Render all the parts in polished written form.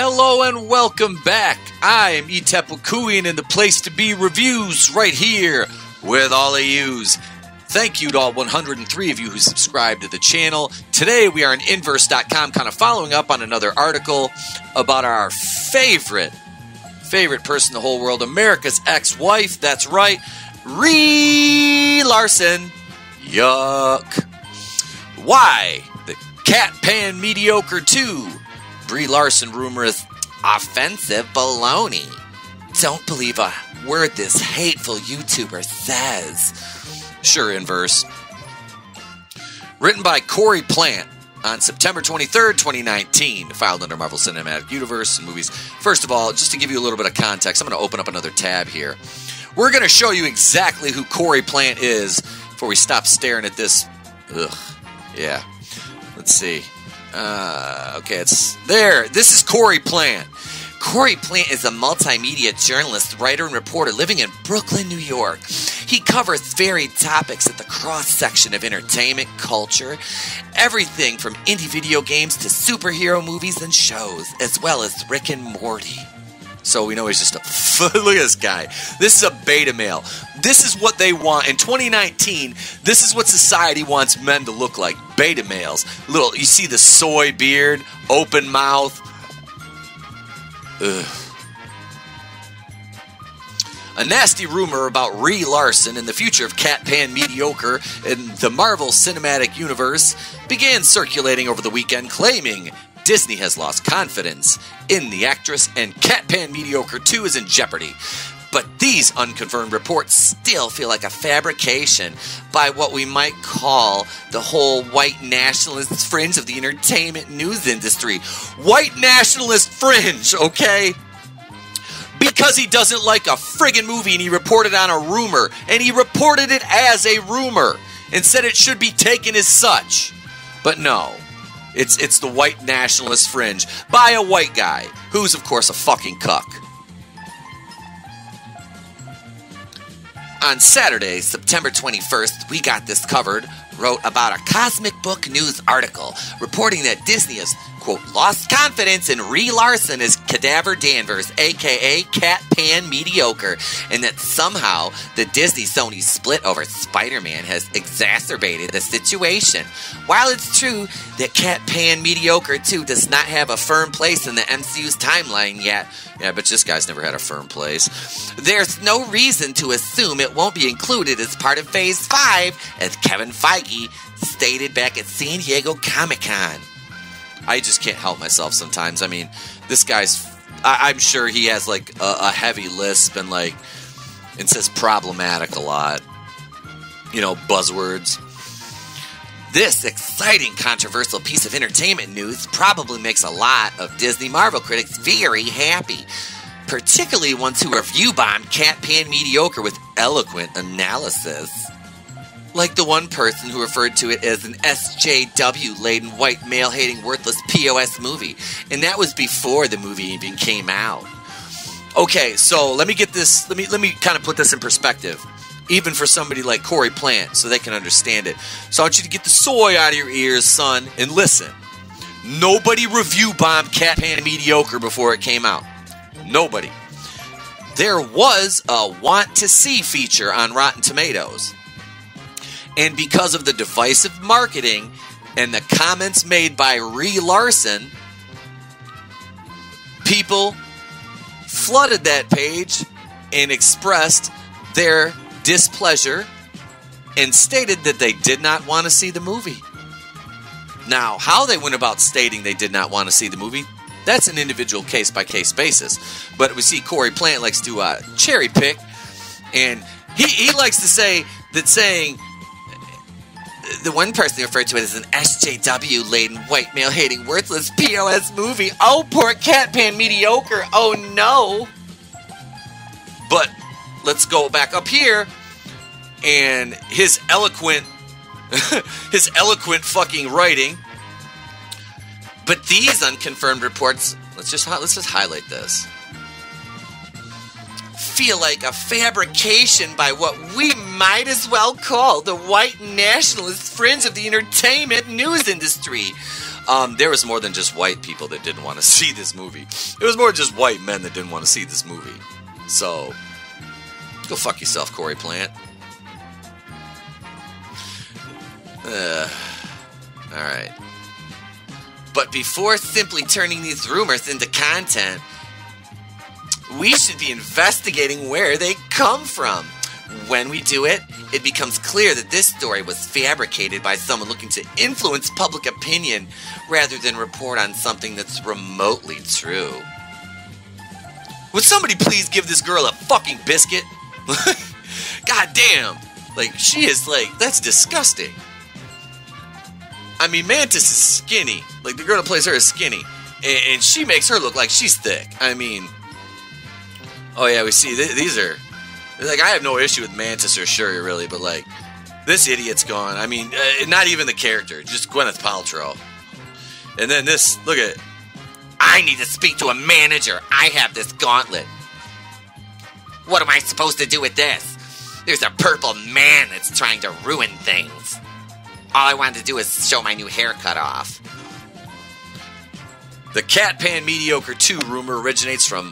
Hello and welcome back. I am Etepukuian and the place to be reviews right here with all of yous. Thank you to all 103 of you who subscribed to the channel. Today we are on Inverse.com kind of following up on another article about our favorite person in the whole world, America's ex-wife. That's right, Brie Larson. Yuck. Why the cat pan mediocre 2? Brie Larson rumor is offensive baloney. Don't believe a word this hateful YouTuber says. Sure, Inverse. Written by Plante on September 23rd, 2019. Filed under Marvel Cinematic Universe and movies. First of all, just to give you a little bit of context, I'm going to open up another tab here. We're going to show you exactly who Plante is before we stop staring at this. Ugh. Yeah. Let's see. Okay, it's there. This is Plante. Plante is a multimedia journalist, writer, and reporter living in Brooklyn, New York. He covers varied topics at the cross-section of entertainment, culture, everything from indie video games to superhero movies and shows, as well as Rick and Morty. So we know he's just a... Look at this guy. This is a beta male. This is what they want. In 2019, this is what society wants men to look like. Beta males. You see the soy beard, open mouth. Ugh. A nasty rumor about Brie Larson and the future of cat pan mediocre in the Marvel Cinematic Universe began circulating over the weekend, claiming Disney has lost confidence in the actress and cat pan mediocre 2 is in jeopardy. But these unconfirmed reports still feel like a fabrication by what we might call the whole white nationalist fringe of the entertainment news industry. White nationalist fringe, okay? Because he doesn't like a friggin' movie and he reported on a rumor. And he reported it as a rumor and said it should be taken as such. But no. It's the white nationalist fringe by a white guy who's, of course, a fucking cuck. On Saturday, September 21st, We Got This Covered wrote about a Cosmic Book News article reporting that Disney has, quote, lost confidence in Brie Larson as Cadaver Danvers, a.k.a. Cat Pan Mediocre, and that somehow the Disney-Sony split over Spider-Man has exacerbated the situation. While it's true that Cat Pan Mediocre 2 does not have a firm place in the MCU's timeline yet, yeah, but this guy's never had a firm place, there's no reason to assume it won't be included as part of Phase 5, as Kevin Feige stated back at San Diego Comic-Con. I just can't help myself sometimes. I mean, this guy's... I'm sure he has, like, a heavy lisp and, like, it says problematic a lot. You know, buzzwords. This exciting, controversial piece of entertainment news probably makes a lot of Disney Marvel critics very happy. Particularly ones who review-bombed Cat Pan Mediocre with eloquent analysis. Like the one person who referred to it as an SJW-laden, white, male-hating, worthless POS movie. And that was before the movie even came out. Okay, so let me get this, let me kind of put this in perspective. Even for somebody like Plante, so they can understand it. So I want you to get the soy out of your ears, son, and listen. Nobody review-bombed Cat Pan Mediocre before it came out. Nobody. There was a want to see feature on Rotten Tomatoes. And because of the divisive marketing and the comments made by Brie Larson, people flooded that page and expressed their displeasure and stated that they did not want to see the movie. Now, how they went about stating they did not want to see the movie, that's an individual case-by-case basis. But we see Plante likes to cherry pick, and he likes to say that saying... The one person referred to it as an SJW-laden, white, male-hating, worthless POS movie. Oh, poor Cat Pan Mediocre. Oh, no. But let's go back up here. And his eloquent fucking writing. But these unconfirmed reports, let's just highlight this. Feel like a fabrication by what we might as well call the white nationalist fringe of the entertainment news industry. There was more than just white people that didn't want to see this movie. It was more just white men that didn't want to see this movie. So, go fuck yourself, Corey Plante. Alright. But before simply turning these rumors into content, we should be investigating where they come from. When we do it, it becomes clear that this story was fabricated by someone looking to influence public opinion rather than report on something that's remotely true. Would somebody please give this girl a fucking biscuit? God damn. Like, she is like, that's disgusting. I mean, Mantis is skinny. Like, the girl that plays her is skinny. And she makes her look like she's thick. I mean, oh yeah, we see, these are... Like, I have no issue with Mantis or Shuri, really, but, like, this idiot's gone. I mean, not even the character, just Gwyneth Paltrow. And then this, look at it. I need to speak to a manager. I have this gauntlet. What am I supposed to do with this? There's a purple man that's trying to ruin things. All I wanted to do is show my new haircut off. The Cat Pan Mediocre 2 rumor originates from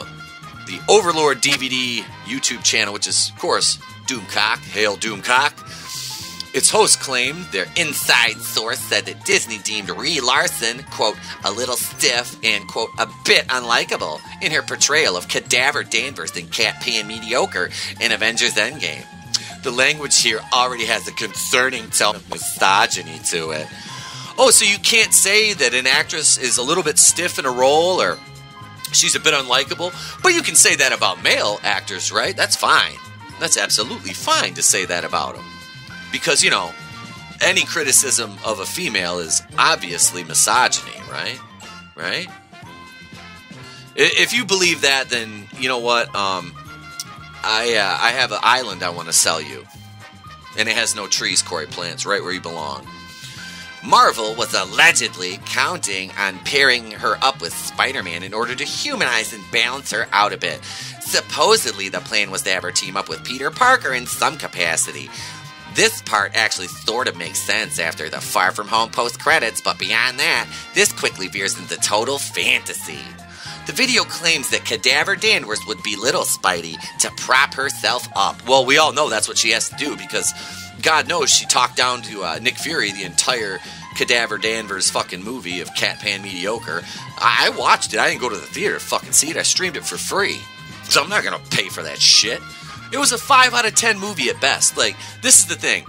the Overlord DVD YouTube channel, which is, of course, Doomcock. Hail Doomcock. Its host claimed their inside source said that Disney deemed Brie Larson, quote, a little stiff and, quote, a bit unlikable in her portrayal of Cadaver Danvers in Cat Pan Mediocre in Avengers Endgame. The language here already has a concerning tone of misogyny to it. Oh, so you can't say that an actress is a little bit stiff in a role or she's a bit unlikable, but you can say that about male actors, right? That's fine. That's absolutely fine to say that about them. Because, you know, any criticism of a female is obviously misogyny, right? Right? If you believe that, then, you know what, I have an island I want to sell you. And it has no trees, Corey Plante. It's right where you belong. Marvel was allegedly counting on pairing her up with Spider-Man in order to humanize and balance her out a bit. Supposedly, the plan was to have her team up with Peter Parker in some capacity. This part actually sort of makes sense after the Far From Home post-credits, but beyond that, this quickly veers into total fantasy. The video claims that Cadaver Danvers would belittle Spidey to prop herself up. Well, we all know that's what she has to do because God knows she talked down to Nick Fury the entire Cadaver Danvers fucking movie of Cat Pan Mediocre. I watched it. I didn't go to the theater to fucking see it. I streamed it for free. So I'm not going to pay for that shit. It was a 5 out of 10 movie at best. Like, this is the thing.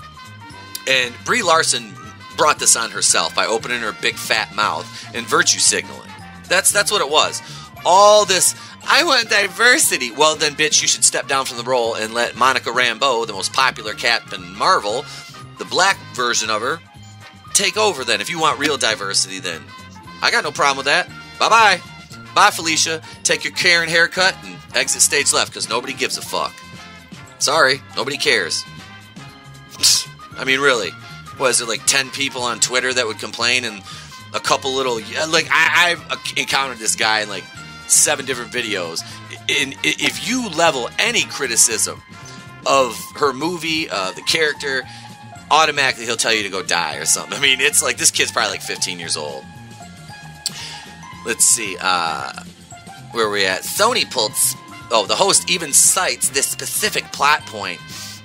And Brie Larson brought this on herself by opening her big fat mouth and virtue signaling. That's what it was. All this, I want diversity. Well, then, bitch, you should step down from the role and let Monica Rambeau, the most popular Captain Marvel, the black version of her, take over then. If you want real diversity, then I got no problem with that. Bye-bye. Bye, Felicia. Take your Karen haircut and exit stage left because nobody gives a fuck. Sorry, nobody cares. I mean, really. What is it, like 10 people on Twitter that would complain and a couple little... Like, I've encountered this guy in, like, 7 different videos. And if you level any criticism of her movie, the character, automatically he'll tell you to go die or something. I mean, it's like, this kid's probably like 15 years old. Let's see, where are we at? Sony pulled... Oh, the host even cites this specific plot point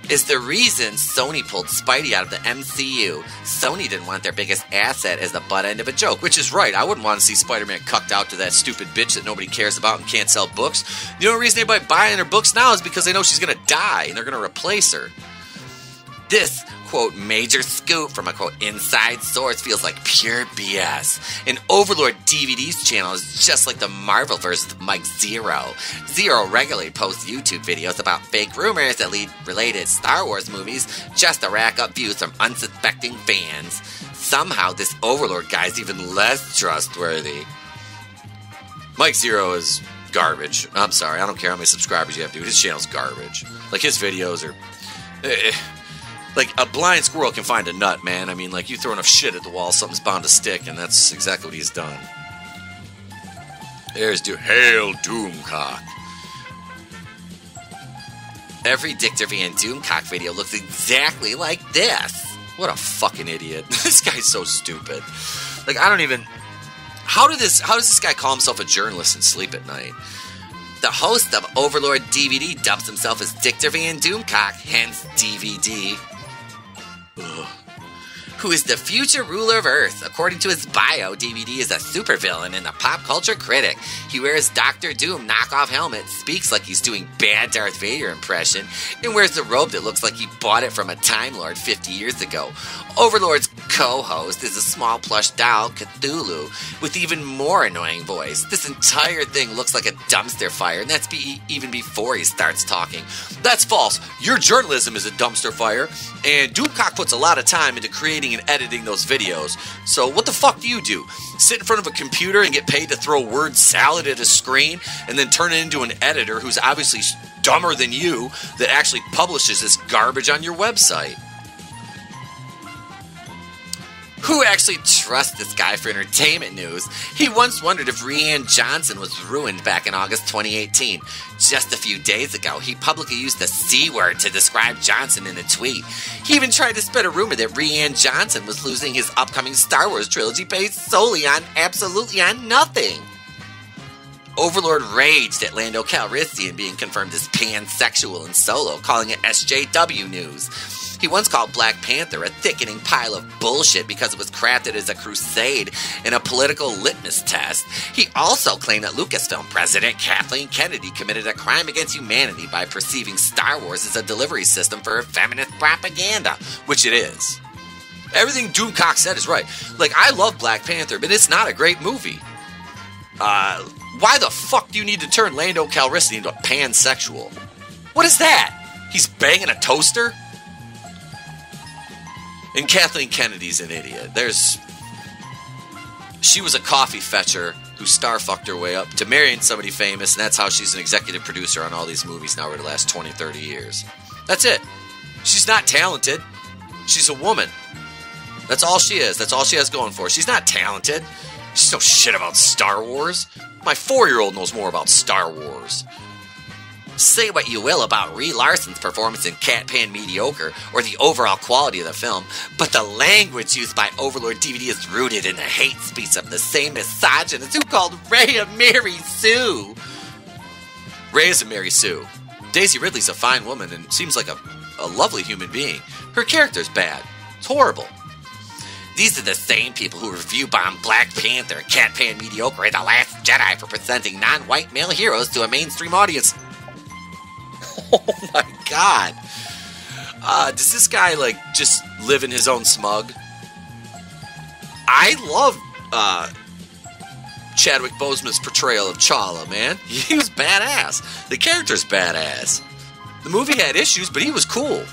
is the reason Sony pulled Spidey out of the MCU. Sony didn't want their biggest asset as the butt end of a joke, which is right. I wouldn't want to see Spider-Man cucked out to that stupid bitch that nobody cares about and can't sell books. The only reason anybody buying her books now is because they know she's going to die and they're going to replace her. This, quote, major scoop from a, quote, inside source feels like pure BS. An Overlord DVD's channel is just like the Marvel version of Mike Zero. Zero regularly posts YouTube videos about fake rumors that lead related Star Wars movies just to rack up views from unsuspecting fans. Somehow this Overlord guy's even less trustworthy. Mike Zero is garbage. I'm sorry, I don't care how many subscribers you have, dude. His channel's garbage. Like, his videos are... Like, a blind squirrel can find a nut, man. I mean, like, you throw enough shit at the wall, something's bound to stick, and that's exactly what he's done. There's Hail Doomcock. Every Dictor Van Doomcock video looks exactly like this. What a fucking idiot. This guy's so stupid. Like, I don't even... How does this guy call himself a journalist and sleep at night? The host of Overlord DVD dubs himself as Dictor Van Doomcock, hence DVD. Ugh. Who is the future ruler of Earth. According to his bio, DVD is a supervillain and a pop culture critic. He wears Dr. Doom knockoff helmet, speaks like he's doing bad Darth Vader impression, and wears a robe that looks like he bought it from a Time Lord 50 years ago. Overlord's co-host is a small plush doll, Cthulhu, with even more annoying voice. This entire thing looks like a dumpster fire, and that's even before he starts talking. That's false. Your journalism is a dumpster fire, and Doomcock puts a lot of time into creating and editing those videos. So what the fuck do? Sit in front of a computer and get paid to throw word salad at a screen and then turn it into an editor who's obviously dumber than you that actually publishes this garbage on your website? Who actually trusts this guy for entertainment news? He once wondered if Rianne Johnson was ruined back in August 2018. Just a few days ago, he publicly used the C word to describe Johnson in a tweet. He even tried to spread a rumor that Rianne Johnson was losing his upcoming Star Wars trilogy based solely on absolutely on nothing. Overlord raged at Lando Calrissian being confirmed as pansexual in Solo, calling it SJW news. He once called Black Panther a thickening pile of bullshit because it was crafted as a crusade and a political litmus test. He also claimed that Lucasfilm president Kathleen Kennedy committed a crime against humanity by perceiving Star Wars as a delivery system for feminist propaganda, which it is. Everything Doomcock said is right. Like, I love Black Panther, but it's not a great movie. Why the fuck do you need to turn Lando Calrissian into a pansexual? What is that? He's banging a toaster? And Kathleen Kennedy's an idiot. She was a coffee fetcher who star-fucked her way up to marrying somebody famous, and that's how she's an executive producer on all these movies now over the last 20, 30 years. That's it. She's not talented. She's a woman. That's all she is. That's all she has going for her. She's not talented. She's no shit about Star Wars. My 4-year-old knows more about Star Wars. Say what you will about Brie Larson's performance in Cat Pan Mediocre or the overall quality of the film, but the language used by Overlord DVD is rooted in the hate speech of the same misogynist who called Rey a Mary Sue. Rey is a Mary Sue. Daisy Ridley's a fine woman and seems like a lovely human being. Her character's bad. It's horrible. These are the same people who review-bombed Black Panther, Cat Pan Mediocre, and The Last Jedi for presenting non-white male heroes to a mainstream audience. Oh my god. Does this guy, just live in his own smug? I love Chadwick Boseman's portrayal of T'Challa, man. He was badass. The character's badass. The movie had issues, but he was cool.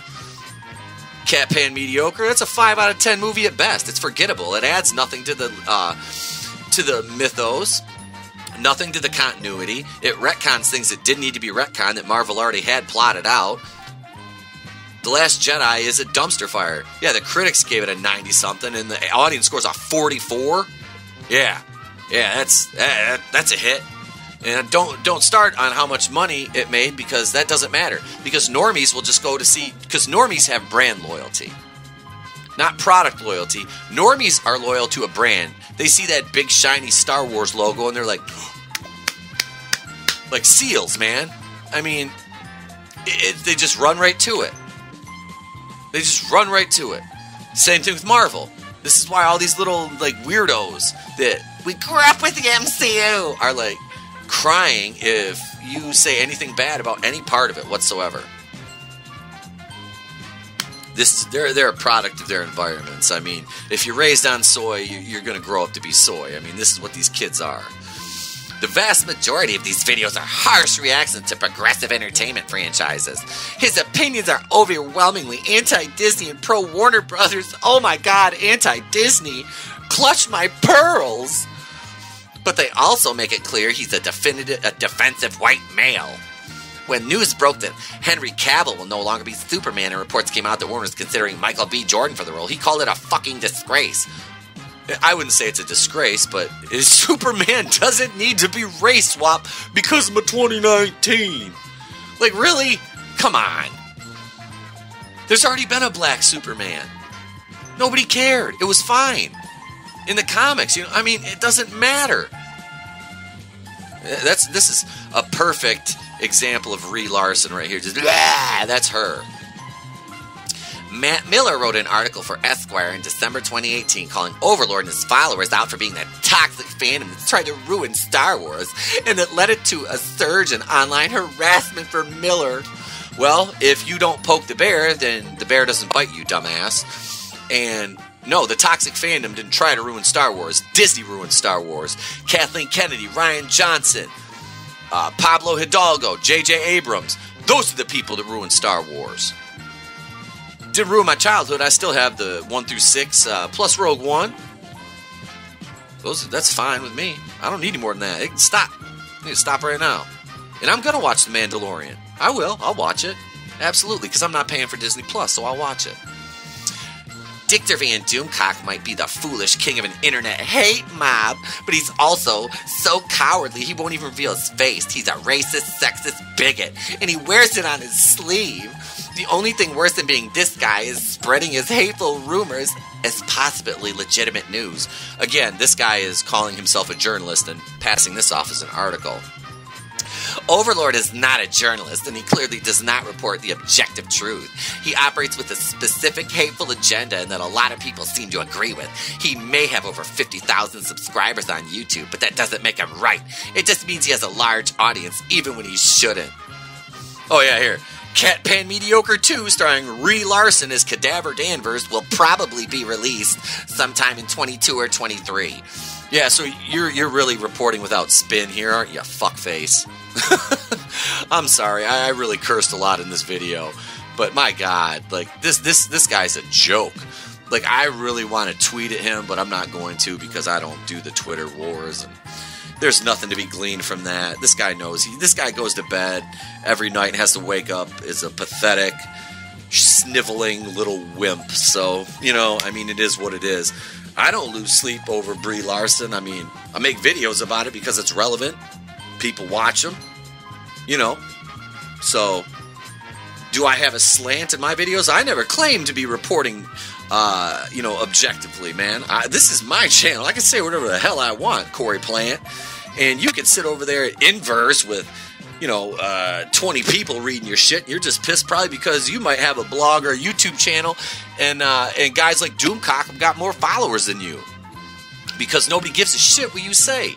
Cat Pan Mediocre, that's a 5 out of 10 movie at best. It's forgettable. It adds nothing to the mythos. Nothing to the continuity. It retcons things that didn't need to be retconned that Marvel already had plotted out. The Last Jedi is a dumpster fire. Yeah, the critics gave it a 90-something, and the audience scores a 44. Yeah, that's a hit. And don't start on how much money it made, because that doesn't matter. Because normies will just go to see... Because normies have brand loyalty. Not product loyalty. Normies are loyal to a brand. They see that big shiny Star Wars logo and they're like seals, man. I mean, they just run right to it. They just run right to it. Same thing with Marvel. This is why all these little weirdos that we grew up with the MCU are crying if you say anything bad about any part of it whatsoever. They're a product of their environments. I mean, if you're raised on soy, you're going to grow up to be soy. I mean, this is what these kids are. The vast majority of these videos are harsh reactions to progressive entertainment franchises. His opinions are overwhelmingly anti-Disney and pro-Warner Brothers. Oh my god, anti-Disney. Clutch my pearls. But they also make it clear he's a defensive white male. When news broke that Henry Cavill will no longer be Superman and reports came out that Warner's considering Michael B. Jordan for the role, he called it a fucking disgrace. I wouldn't say it's a disgrace, but Superman doesn't need to be race swapped because of a 2019. Really? Come on. There's already been a black Superman. Nobody cared. It was fine. in the comics. I mean, it doesn't matter. This is a perfect example of Brie Larson right here. Just that's her. Matt Miller wrote an article for Esquire in December 2018 calling Overlord and his followers out for being the toxic fandom that tried to ruin Star Wars, and that led it to a surge in online harassment for Miller. Well, if you don't poke the bear, then the bear doesn't bite you, dumbass. And no, the toxic fandom didn't try to ruin Star Wars. Disney ruined Star Wars. Kathleen Kennedy, Rian Johnson, Pablo Hidalgo, J.J. Abrams. Those are the people that ruined Star Wars. Didn't ruin my childhood. I still have the 1 through 6 plus Rogue One. That's fine with me. I don't need any more than that. It can stop. I need to stop right now. And I'm going to watch The Mandalorian. I will. I'll watch it. Absolutely, because I'm not paying for Disney Plus, so I'll watch it. Dictor Van Doomcock might be the foolish king of an internet hate mob, but he's also so cowardly he won't even reveal his face. He's a racist, sexist bigot, and he wears it on his sleeve. The only thing worse than being this guy is spreading his hateful rumors as possibly legitimate news. Again, this guy is calling himself a journalist and passing this off as an article. Overlord is not a journalist, and he clearly does not report the objective truth. He operates with a specific hateful agenda, and that a lot of people seem to agree with. He may have over 50,000 subscribers on YouTube, but that doesn't make him right. It just means he has a large audience, even when he shouldn't. Oh yeah, here. Cat Pan Mediocre 2, starring Brie Larson as Cadaver Danvers, will probably be released sometime in 22 or 23. Yeah, so you're really reporting without spin here, aren't you, fuckface? I'm sorry, I really cursed a lot in this video, but my God, like this guy's a joke. Like, I really want to tweet at him, but I'm not going to because I don't do the Twitter wars, and there's nothing to be gleaned from that. This guy knows. This guy goes to bed every night and has to wake up as a pathetic, sniveling little wimp. So, I mean, it is what it is. I don't lose sleep over Brie Larson. I mean, I make videos about it because it's relevant. People watch them, So, do I have a slant in my videos? I never claim to be reporting, objectively, man. This is my channel. I can say whatever the hell I want, Corey Plante. And you can sit over there at Inverse with, 20 people reading your shit. And you're just pissed probably because you might have a blog or a YouTube channel, and guys like Doomcock have got more followers than you. Because nobody gives a shit what you say.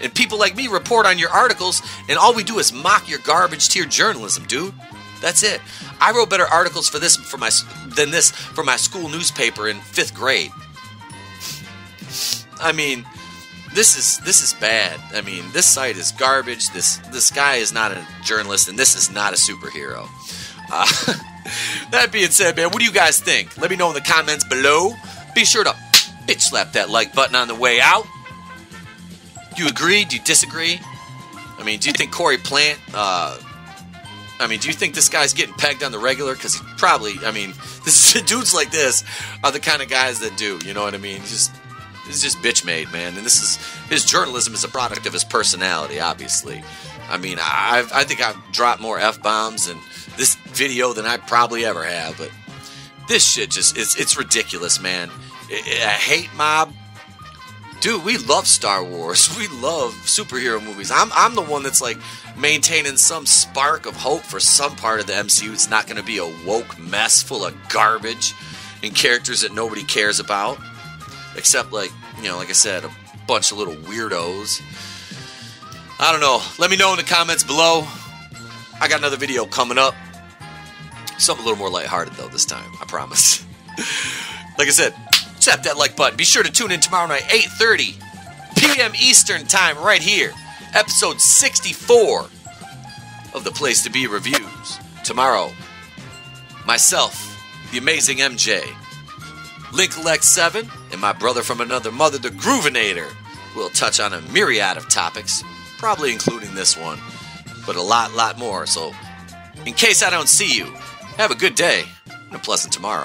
And people like me report on your articles, and all we do is mock your garbage tier journalism, dude. That's it. I wrote better articles than this for my school newspaper in 5th grade. I mean, this is bad. I mean, this site is garbage. This guy is not a journalist, and this is not a superhero. That being said, man, what do you guys think? Let me know in the comments below. Be sure to bitch slap that like button on the way out. Do you agree? Do you disagree? I mean, do you think Corey Plante, do you think this guy's getting pegged on the regular? Because he probably, dudes like this are the kind of guys that do, you know what I mean? He's just bitch made, man. And his journalism is a product of his personality, obviously. I mean, I think I've dropped more F-bombs in this video than I probably ever have, but this shit it's ridiculous, man. A hate mob. Dude, we love Star Wars. We love superhero movies. I'm the one that's like maintaining some spark of hope for some part of the MCU. It's not going to be a woke mess full of garbage and characters that nobody cares about. Except, like I said, a bunch of little weirdos. I don't know. Let me know in the comments below. I got another video coming up. Something a little more lighthearted, though, this time. I promise. Like I said, tap that like button. Be sure to tune in tomorrow night, 8:30 p.m. Eastern Time, right here. Episode 64 of The Place to Be Reviews. Tomorrow, myself, the amazing MJ, Link-Lex7, and my brother from another mother, the Groovinator, will touch on a myriad of topics, probably including this one, but a lot more. So, in case I don't see you, have a good day and a pleasant tomorrow.